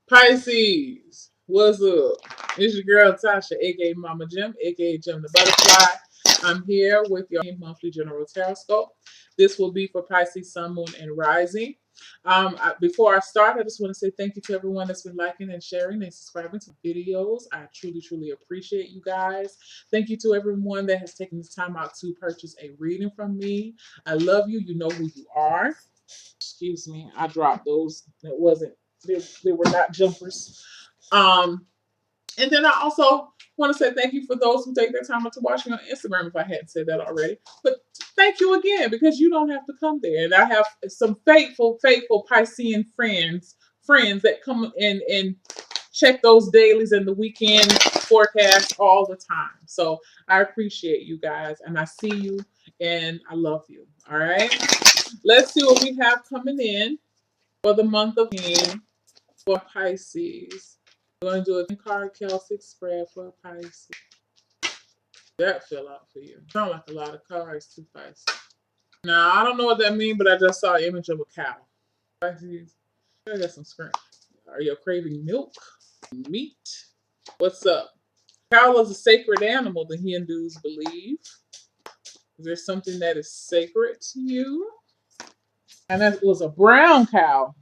Pisces, what's up? It's your girl Tasha, aka Mama Jim, aka Jim the Butterfly. I'm here with your monthly general tarot scope. This will be for Pisces, Sun, Moon, and Rising. Before I start, I just want to say thank you to everyone that's been liking and sharing and subscribing to videos. I truly, truly appreciate you guys. Thank you to everyone that has taken this time out to purchase a reading from me. I love you. You know who you are. Excuse me, I dropped those. They were not jumpers. Um, and then I also want to say thank you for those who take their time out to watch me on Instagram if I hadn't said that already. But thank you again because you don't have to come there. And I have some faithful Piscean friends that come in and check those dailies and the weekend forecast all the time. So I appreciate you guys and I see you and I love you. All right. Let's see what we have coming in for the month of June for Pisces. We're going to do a card Celtic spread for Pisces. That fell out for you. Sound like a lot of cards too, Pisces. Now, I don't know what that means, but I just saw an image of a cow. Pisces, I got some screen. Are you craving milk? Meat? What's up? Cow is a sacred animal, the Hindus believe. Is there something that is sacred to you? And that was a brown cow.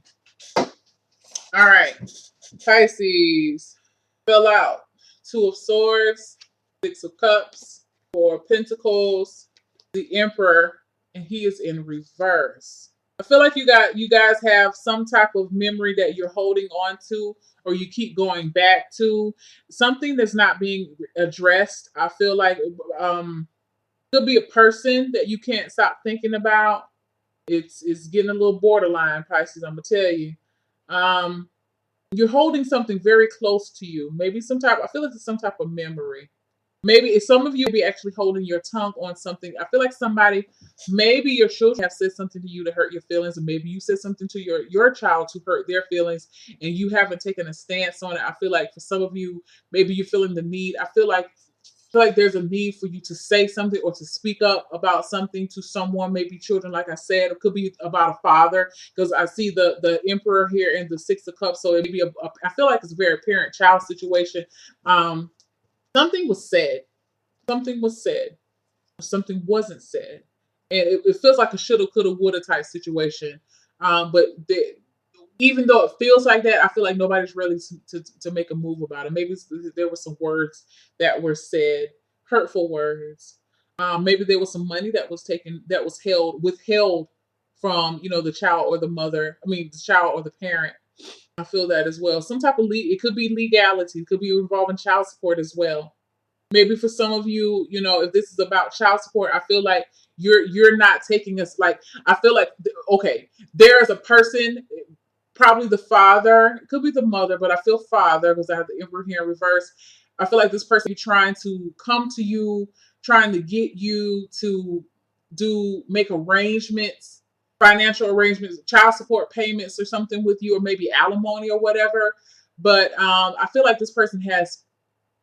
All right. Pisces. Fill out. Two of Swords, Six of Cups, Four of Pentacles, the Emperor, and he is in reverse. I feel like you guys have some type of memory that you're holding on to or you keep going back to. Something that's not being addressed. I feel like could be a person that you can't stop thinking about. It's getting a little borderline, Pisces, I'm gonna tell you. You're holding something very close to you. Maybe I feel like it's some type of memory. Maybe if some of you be actually holding your tongue on something. I feel like maybe your children have said something to you to hurt your feelings, and maybe you said something to your child to hurt their feelings, and you haven't taken a stance on it. I feel like for some of you, maybe you're feeling the need. I feel like there's a need for you to say something or to speak up about something to someone, maybe children, like I said. It could be about a father, because I see the Emperor here in the Six of Cups. So it may be I feel like it's a very parent-child situation. Something was said. Something was said. Something wasn't said. And it feels like a shoulda, coulda, woulda type situation. But even though it feels like that, I feel like nobody's ready to make a move about it. Maybe there were some words that were said, hurtful words. Maybe there was some money that was withheld from, the child or the mother. I mean, the child or the parent. I feel that as well. Some type of it could be legality. It could be involving child support as well. Maybe for some of you, if this is about child support, I feel like you're not taking us, like, I feel like, okay, there is a person, probably the father, it could be the mother, but I feel father because I have the Emperor here in reverse. I feel like this person is trying to come to you, trying to get you to make arrangements, financial arrangements, child support payments or something with you, or maybe alimony or whatever. But I feel like this person has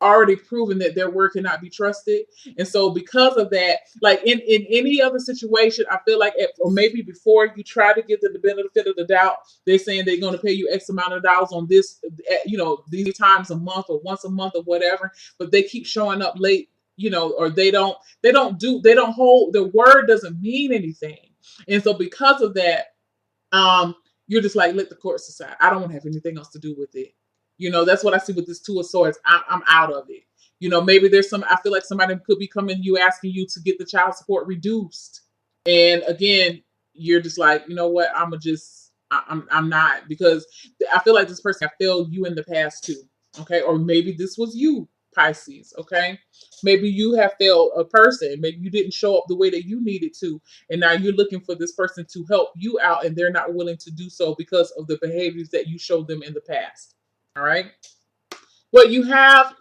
already proven that their word cannot be trusted. And so because of that, like in any other situation, I feel like, or maybe before you try to get the benefit of the doubt, they're saying they're going to pay you X amount of dollars on this, these times a month or once a month or whatever, but they keep showing up late, or they don't hold their word, doesn't mean anything. And so because of that, you're just like, let the courts decide. I don't want to have anything else to do with it. That's what I see with this Two of Swords. I'm out of it. Maybe I feel like somebody could be coming to you asking you to get the child support reduced. And again, you're just like, you know what? I'm not, because I feel like this person have failed you in the past too. Okay. Or maybe this was you, Pisces. Okay. Maybe you have failed a person. Maybe you didn't show up the way that you needed to. And now you're looking for this person to help you out, and they're not willing to do so because of the behaviors that you showed them in the past. All right. What you have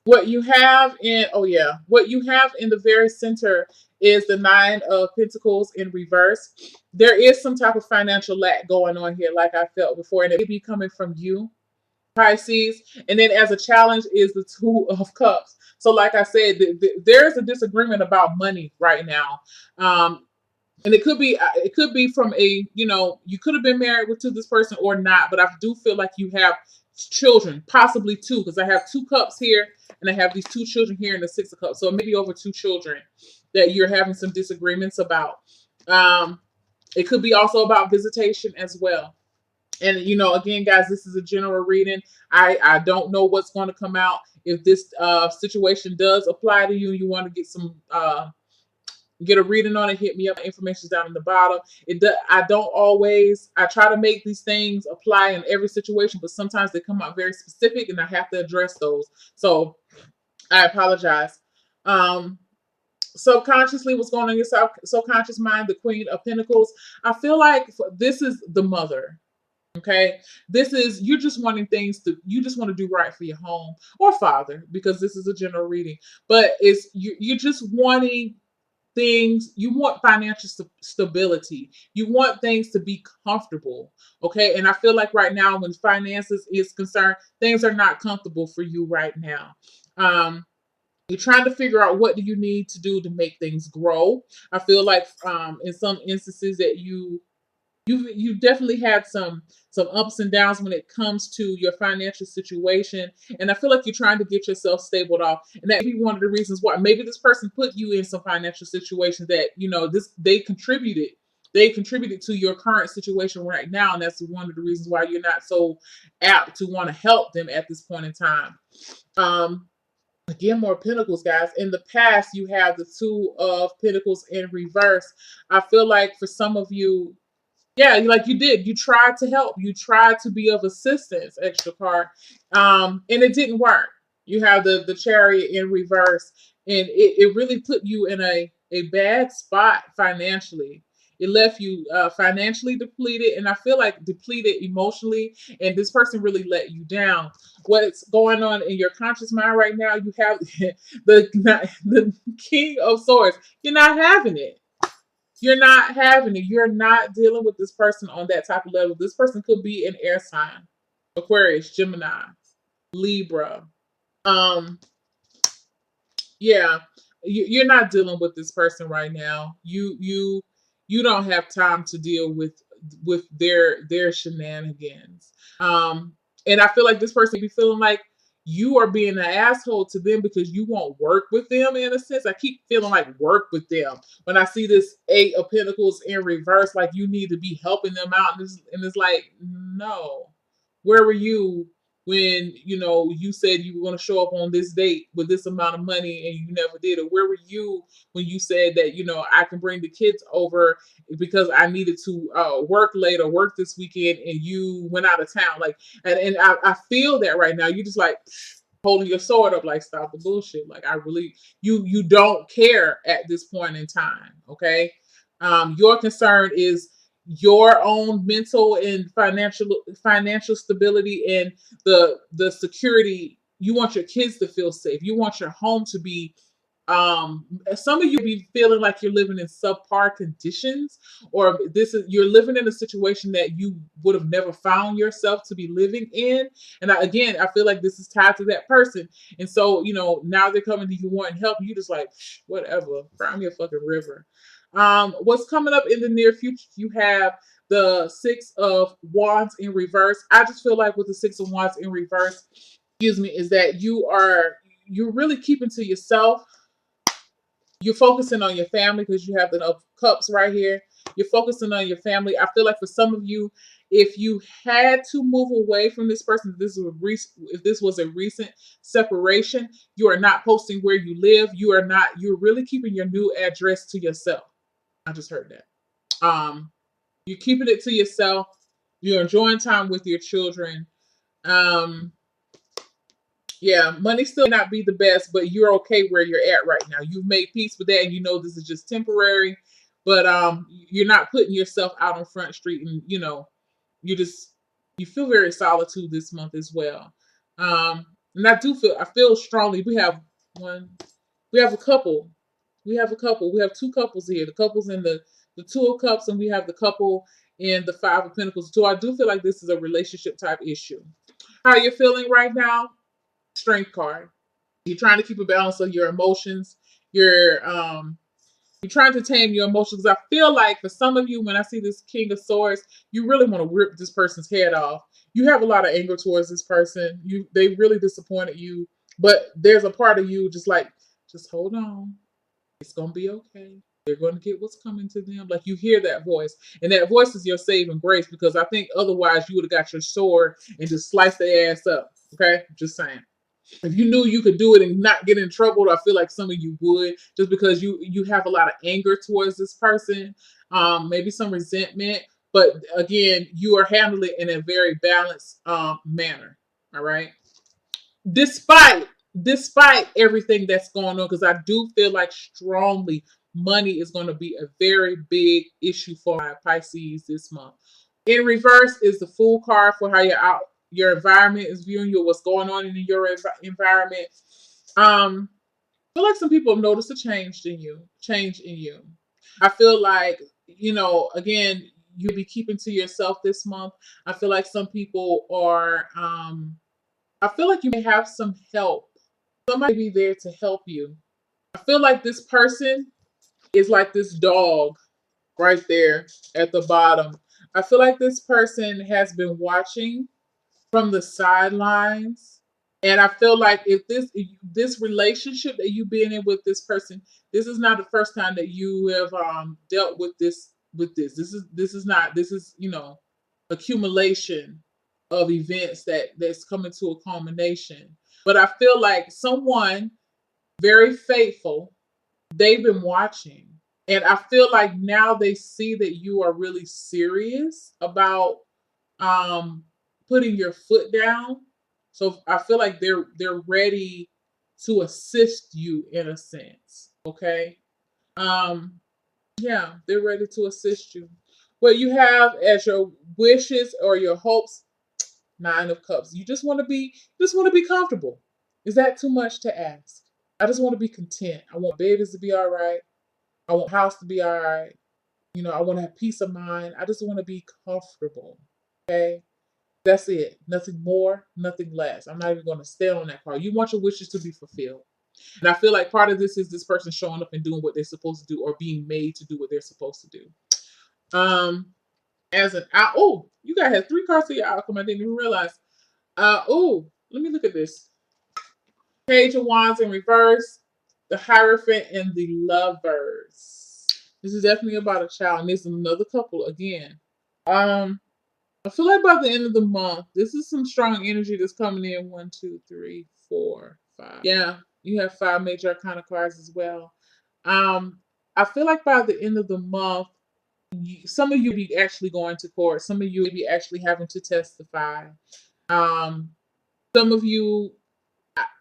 in the very center is the Nine of Pentacles in reverse. There is some type of financial lack going on here, like I felt before, and it may be coming from you, Pisces. And then as a challenge is the Two of Cups. So like I said, there's a disagreement about money right now. And it could be from you could have been married to this person or not, but I do feel like you have children, possibly two, because I have 2 cups here and I have these 2 children here in the 6 of cups. So maybe over 2 children that you're having some disagreements about. Um, it could be also about visitation as well. And again, guys, this is a general reading. I don't know what's going to come out. If this situation does apply to you and you want to get a reading on it, hit me up. Information's down in the bottom. I try to make these things apply in every situation, but sometimes they come out very specific and I have to address those. So I apologize. Subconsciously, what's going on in your subconscious mind, the Queen of Pentacles. I feel like this is the mother. Okay, this is you just want to do right for your home or father, because this is a general reading, but it's you're just wanting things. You want financial stability. You want things to be comfortable. Okay, and I feel like right now, when finances is concerned, things are not comfortable for you right now. You're trying to figure out what do you need to do to make things grow. I feel like in some instances that you definitely had some ups and downs when it comes to your financial situation, and I feel like you're trying to get yourself stabled off, and that may be one of the reasons why maybe this person put you in some financial situations that they contributed to your current situation right now, and that's one of the reasons why you're not so apt to want to help them at this point in time. Again, more pentacles, guys. In the past, you have the 2 of Pentacles in reverse. I feel like for some of you, yeah, like you did. You tried to help. You tried to be of assistance, extra card. And it didn't work. You have the Chariot in reverse. And it really put you in a bad spot financially. It left you financially depleted, and I feel like depleted emotionally, and this person really let you down. What's going on in your conscious mind right now, you have the King of Swords. You're not having it. You're not having it. You're not dealing with this person on that type of level. This person could be an air sign: Aquarius, Gemini, Libra. Um, yeah, you're not dealing with this person right now. You don't have time to deal with their shenanigans. And I feel like this person be feeling like you are being an asshole to them because you won't work with them. In a sense, I keep feeling like work with them when I see this 8 of Pentacles in reverse, like you need to be helping them out, and it's like, no, where were you when you said you were going to show up on this date with this amount of money and you never did? Or where were you when you said that I can bring the kids over because I needed to work late or work this weekend, and you went out of town? Like, and I feel that right now. You just like holding your sword up, like, stop the bullshit. Like, I really, you don't care at this point in time. Okay. Your concern is your own mental and financial stability, and the security. You want your kids to feel safe. You want your home to be, some of you be feeling like you're living in subpar conditions, or you're living in a situation that you would have never found yourself to be living in. And again, I feel like this is tied to that person. And so, now they're coming to you wanting help, you just like, whatever, cry me a fucking river. What's coming up in the near future? You have the 6 of Wands in reverse. I just feel like with the 6 of Wands in reverse, excuse me, is that you're really keeping to yourself. You're focusing on your family because you have the of Cups right here. You're focusing on your family. I feel like for some of you, if you had to move away from this person, if this was a recent separation, you are not posting where you live. You're really keeping your new address to yourself. I just heard that. You're keeping it to yourself. You're enjoying time with your children. Yeah, money still may not be the best, but you're okay where you're at right now. You've made peace with that, and you know this is just temporary. But you're not putting yourself out on Front Street, and you feel very solitude this month as well. And I feel strongly. We have a couple. We have 2 couples here. The couples in the 2 of Cups, and we have the couple in the 5 of Pentacles. So I do feel like this is a relationship type issue. How you're feeling right now? Strength card. You're trying to keep a balance of your emotions. You're trying to tame your emotions. I feel like for some of you, when I see this King of Swords, you really want to rip this person's head off. you have a lot of anger towards this person. They really disappointed you, but there's a part of you just hold on. It's gonna be okay. They're gonna get what's coming to them. Like you hear that voice, and that voice is your saving grace because I think otherwise you would have got your sword and just sliced their ass up. Okay, just saying. If you knew you could do it and not get in trouble, I feel like some of you would, just because you have a lot of anger towards this person, maybe some resentment. But again, you are handling it in a very balanced manner. All right. Despite despite everything that's going on, because I do feel like strongly money is going to be a very big issue for my Pisces this month. In reverse is the Fool card for how your environment is viewing you, what's going on in your environment. I feel like some people have noticed a change in you. I feel like, again, you'll be keeping to yourself this month. I feel like some people are I feel like you may have some help. Somebody be there to help you. I feel like this person is like this dog right there at the bottom. I feel like this person has been watching from the sidelines. And I feel like if this relationship that you've been in with this person, this is not the first time that you have dealt with this. This is accumulation of events that's coming to a culmination. But I feel like someone very faithful, they've been watching. And I feel like now they see that you are really serious about um putting your foot down. So I feel like they're ready to assist you in a sense. Okay. Um yeah, they're ready to assist you. What you have as your wishes or your hopes, Nine of Cups. You just want to be comfortable. Is that too much to ask? I just want to be content. I want babies to be all right. I want house to be all right. I want to have peace of mind. I just want to be comfortable. Okay. That's it. Nothing more, nothing less. I'm not even going to stay on that part. You want your wishes to be fulfilled. And I feel like part of this is this person showing up and doing what they're supposed to do or being made to do what they're supposed to do. Um, as an out, oh, you guys had three cards to your outcome. I didn't even realize. Oh, let me look at this. Page of Wands in reverse, the Hierophant, and the Lovers. This is definitely about a child, and this is another couple again. Um, I feel like by the end of the month, this is some strong energy that's coming in. One, two, three, four, five. Yeah, you have five major arcana cards as well. I feel like by the end of the month, some of you be actually going to court. Some of you may be actually having to testify. Um, some of you,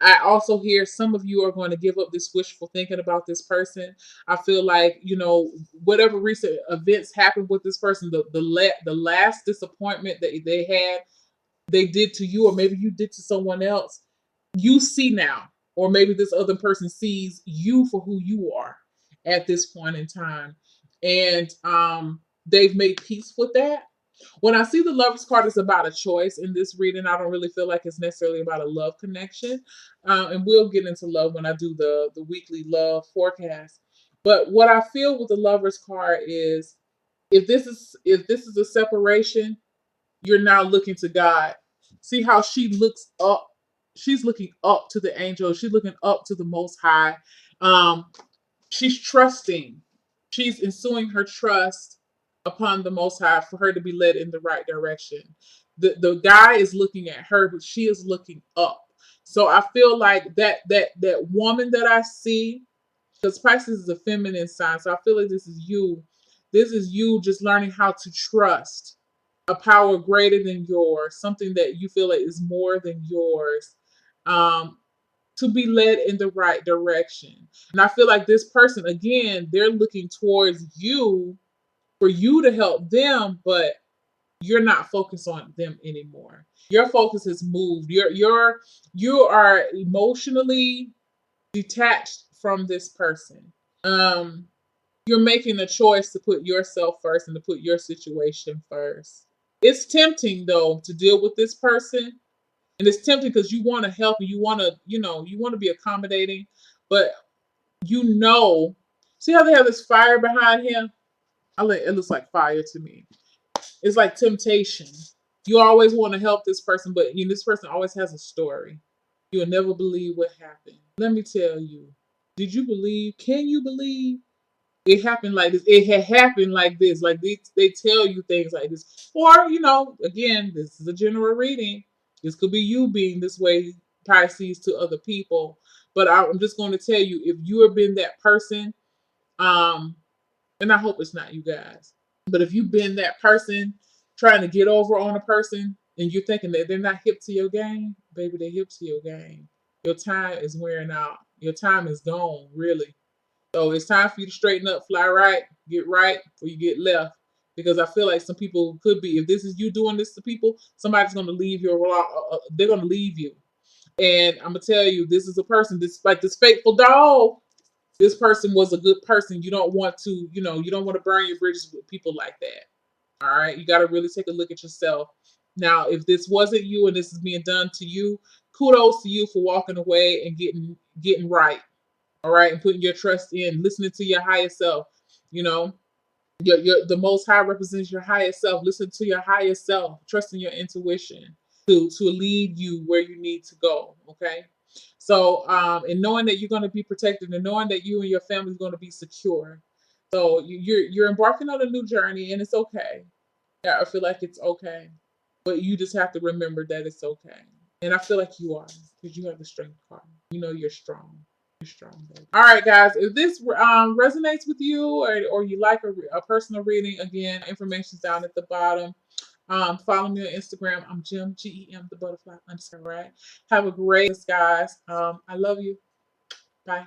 I also hear some of you are going to give up this wishful thinking about this person. I feel like, whatever recent events happened with this person, the last disappointment that they had, they did to you, or maybe you did to someone else, you see now, or maybe this other person sees you for who you are at this point in time. And they've made peace with that. When I see the Lover's card, it's about a choice in this reading. I don't really feel like it's necessarily about a love connection. And we'll get into love when I do the weekly love forecast. But what I feel with the Lover's card is if this is a separation, you're now looking to God. See how she looks up. She's looking up to the angel. She's looking up to the Most High. Um, she's trusting. She's ensuing her trust upon the Most High for her to be led in the right direction. The guy is looking at her, but she is looking up. So I feel like that woman that I see, because Pisces is a feminine sign, so I feel like this is you. This is you just learning how to trust a power greater than yours, something that you feel like is more than yours. Um, to be led in the right direction. And I feel like this person, again, they're looking towards you for you to help them, but you're not focused on them anymore. Your focus has moved. You are emotionally detached from this person. You're making a choice to put yourself first and to put your situation first. It's tempting though to deal with this person, and it's tempting because you want to help and you want to be accommodating, but see how they have this fire behind him. It looks like fire to me. It's like temptation. You always want to help this person, but this person always has a story. You'll never believe what happened. Let me tell you. Did you believe? Can you believe? It happened like this. It had happened like this. Like they tell you things like this. Or, again, this is a general reading. This could be you being this way, Pisces, to other people. But I'm just going to tell you, if you have been that person, um, and I hope it's not you guys, but if you've been that person trying to get over on a person and you're thinking that they're not hip to your game, baby, they're hip to your game. Your time is wearing out. Your time is gone, really. So it's time for you to straighten up, fly right, get right, before you get left. Because I feel like some people could be, if this is you doing this to people, somebody's going to leave you. They're going to leave you. And I'm gonna tell you, this is a person, this like this faithful dog. This person was a good person. You don't want to, you don't want to burn your bridges with people like that. All right, you got to really take a look at yourself. Now, if this wasn't you and this is being done to you, kudos to you for walking away and getting right. All right, and putting your trust in, listening to your higher self. You know, the Most High represents your higher self. Listen to your higher self, trusting your intuition to lead you where you need to go. Okay, so and knowing that you're going to be protected, and knowing that you and your family is going to be secure. So you're embarking on a new journey, and it's okay. Yeah, I feel like it's okay, but you just have to remember that it's okay. And I feel like you are, because you have the strength card. You know you're strong. You're strong, baby. All right, guys. If this resonates with you, or you like a personal reading, again, information's down at the bottom. Follow me on Instagram. I'm Gem, GEM, the butterfly underscore, right? Have a great day, guys. I love you. Bye.